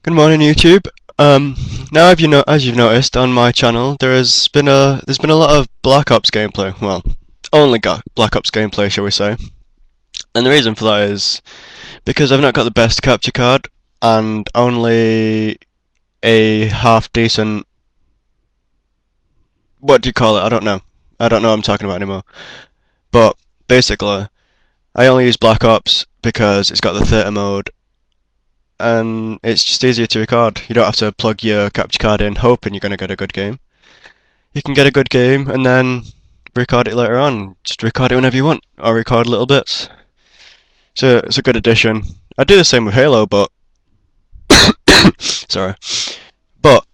Good morning, YouTube. Now, as you've noticed on my channel, there's been a lot of Black Ops gameplay. Well, only got Black Ops gameplay, shall we say? And the reason for that is because I've not got the best capture card and only a half decent. What do you call it? I don't know. I don't know what I'm talking about anymore. But basically, I only use Black Ops because it's got the theater mode and it's just easier to record. You don't have to plug your capture card in hoping you're going to get a good game. You can get a good game and then record it later on. Just record it whenever you want, or record little bits. So it's a good addition. I do the same with Halo, but sorry. But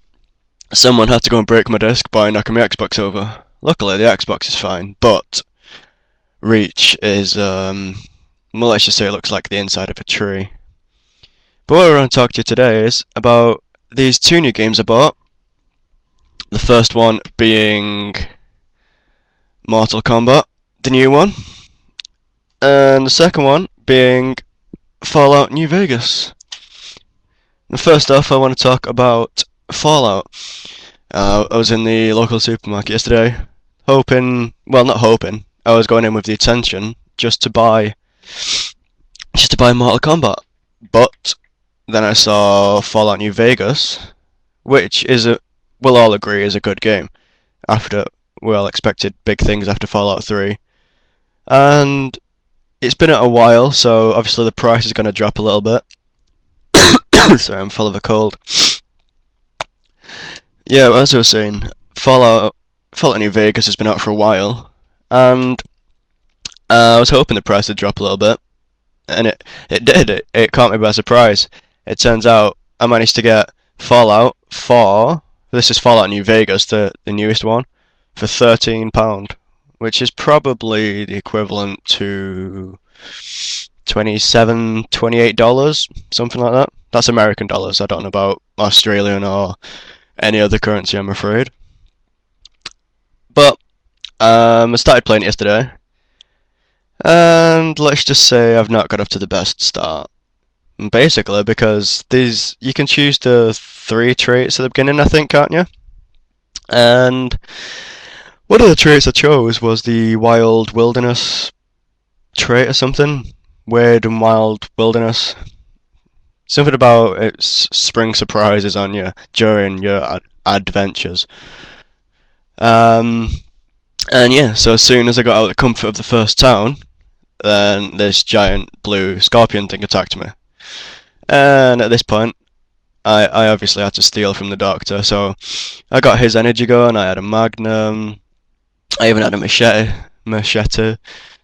someone had to go and break my disc by knocking my Xbox over. Luckily, the Xbox is fine, but Reach is well, let's just say it looks like the inside of a tree. But what we're going to talk to you today is about these two new games I bought. The first one being Mortal Kombat, the new one, and the second one being Fallout New Vegas. And first off, I want to talk about Fallout. I was in the local supermarket yesterday, well, not hoping, I was going in with the intention just to buy Mortal Kombat. But then I saw Fallout New Vegas, which we'll all agree is a good game. After we all expected big things after Fallout 3, and it's been out a while, so obviously the price is going to drop a little bit. Sorry, I'm full of a cold. Yeah, as I was saying, Fallout New Vegas has been out for a while, and I was hoping the price would drop a little bit, and it did. It caught me by surprise. It turns out I managed to get Fallout this is Fallout New Vegas, the newest one, for £13, which is probably the equivalent to $28, something like that. That's American dollars. I don't know about Australian or any other currency, I'm afraid. But I started playing it yesterday, and let's just say I've not got off to the best start. Basically, because you can choose the 3 traits at the beginning, I think, can't you? And one of the traits I chose was the Wild Wilderness trait or something. Weird and Wild Wilderness. Something about its spring surprises on you during your adventures. And yeah, so as soon as I got out of the comfort of the first town, then this giant blue scorpion thing attacked me. And at this point, I obviously had to steal from the doctor, so I got his energy gun, I had a magnum, I even had a machete,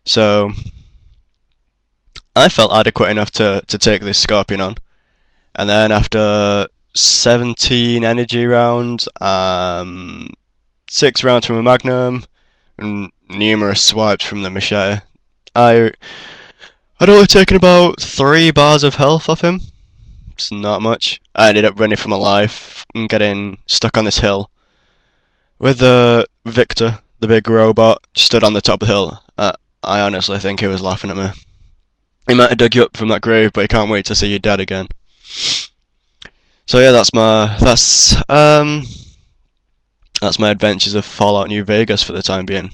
so I felt adequate enough to take this scorpion on. And then after 17 energy rounds, 6 rounds from a magnum, and numerous swipes from the machete, I'd only taken about 3 bars of health off him. It's not much. I ended up running for my life and getting stuck on this hill with Victor, the big robot, stood on the top of the hill. I honestly think he was laughing at me. He might have dug you up from that grave, but he can't wait to see you dead again. So yeah, that's my adventures of Fallout New Vegas for the time being.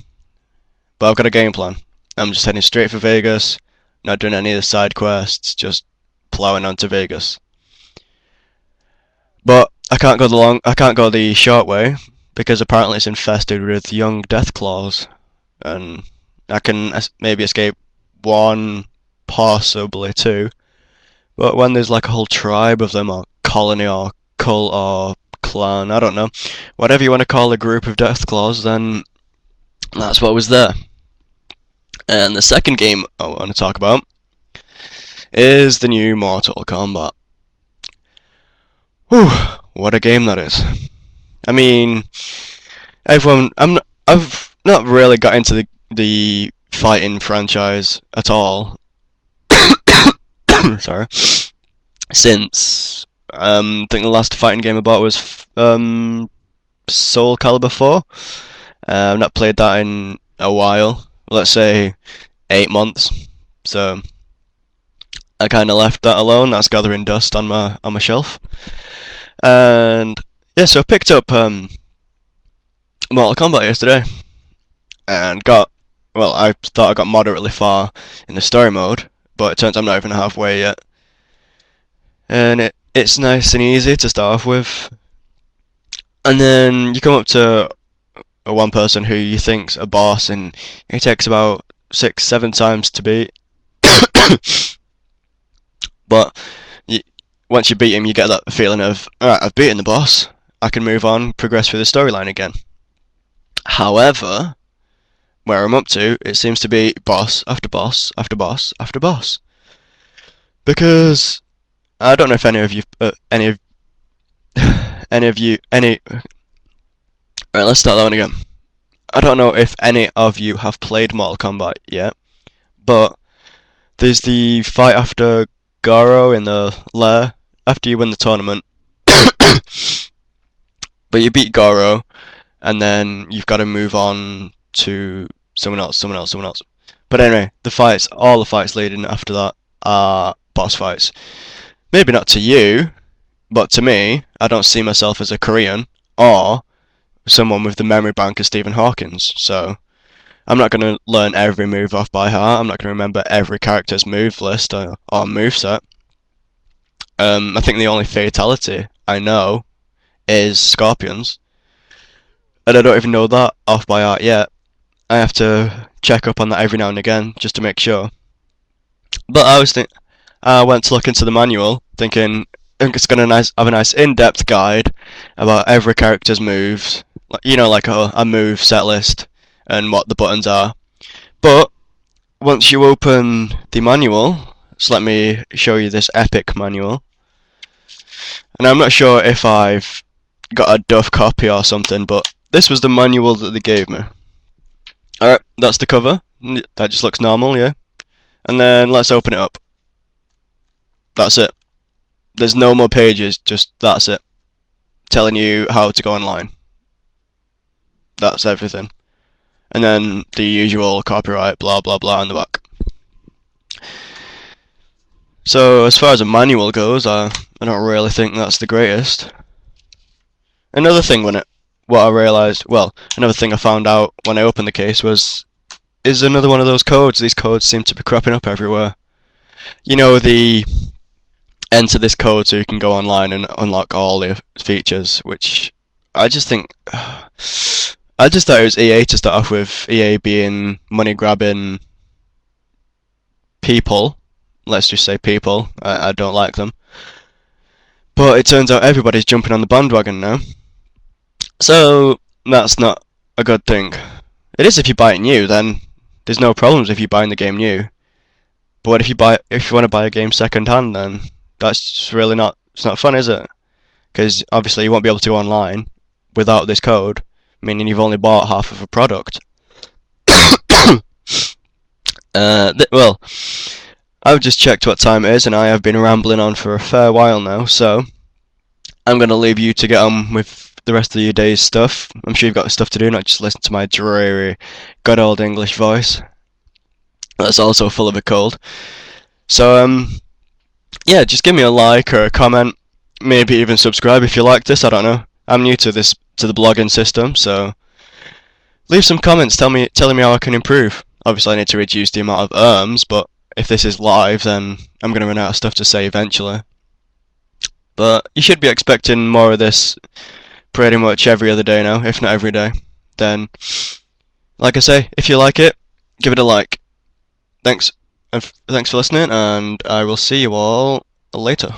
But I've got a game plan. I'm just heading straight for Vegas, not doing any of the side quests, just plowing onto Vegas. But I can't go the short way because apparently it's infested with young deathclaws, and I can maybe escape 1, possibly 2. But when there's like a whole tribe of them, or colony, or cult, or clan, I don't know, whatever you want to call a group of deathclaws, then that's what was there. And the second game I want to talk about is the new Mortal Kombat. Whew, what a game that is. I mean, I've not really got into the fighting franchise at all. Sorry. Since I think the last fighting game I bought was Soul Calibur 4. I've not played that in a while. Let's say 8 months. So I kind of left that alone. That's gathering dust on my shelf. And yeah, so I picked up Mortal Kombat yesterday and got, well, I thought I got moderately far in the story mode, but it turns out I'm not even halfway yet. And it's nice and easy to start off with. And then you come up to one person who you think's a boss, and it takes about 6, 7 times to beat. But once you beat him, you get that feeling of, alright, I've beaten the boss. I can move on, progress through the storyline again. However, where I'm up to, it seems to be boss after boss after boss after boss. Because I don't know if any of you, Right, let's start that one again. I don't know if any of you have played Mortal Kombat yet, but there's the fight after Garo in the lair after you win the tournament. But you beat Garo, and then you've got to move on to someone else. But anyway, all the fights leading after that are boss fights. Maybe not to you, but to me, I don't see myself as a Korean or someone with the memory bank of Stephen Hawkins. So I'm not going to learn every move off by heart. I'm not going to remember every character's move list or moveset. I think the only fatality I know is Scorpions, and I don't even know that off by heart yet. I have to check up on that every now and again just to make sure. But I went to look into the manual, thinking I think it's gonna have a nice in-depth guide about every character's moves, like a move set list and what the buttons are. But once you open the manual, so let me show you this epic manual. And I'm not sure if I've got a duff copy or something, but this was the manual that they gave me. Alright, that's the cover. That just looks normal, yeah. And then let's open it up. That's it. There's no more pages, just that's it. Telling you how to go online. That's everything. And then the usual copyright, blah blah blah on the back. So as far as a manual goes, I don't really think that's the greatest. Another thing another thing I found out when I opened the case is another one of those codes. These codes seem to be cropping up everywhere. You know, the enter this code so you can go online and unlock all the features, which I just thought it was EA to start off with, EA being money grabbing people. Let's just say people. I don't like them. But it turns out everybody's jumping on the bandwagon now. So that's not a good thing. It is if you buy it new, then there's no problems if you're buying the game new. But what if you want to buy a game second hand, then that's really it's not fun, is it? Because obviously you won't be able to go online without this code, meaning you've only bought half of a product. Well, I've just checked what time it is, and I have been rambling on for a fair while now, so I'm going to leave you to get on with the rest of your day's stuff. I'm sure you've got stuff to do, not just listen to my dreary, good old English voice. That's also full of a cold. So, yeah, just give me a like or a comment, maybe even subscribe if you like this, I don't know. I'm new to the blogging system, so leave some comments telling me how I can improve. Obviously I need to reduce the amount of but if this is live, then I'm going to run out of stuff to say eventually. But you should be expecting more of this pretty much every other day now, if not every day. Then, like I say, if you like it, give it a like. Thanks for listening, and I will see you all later.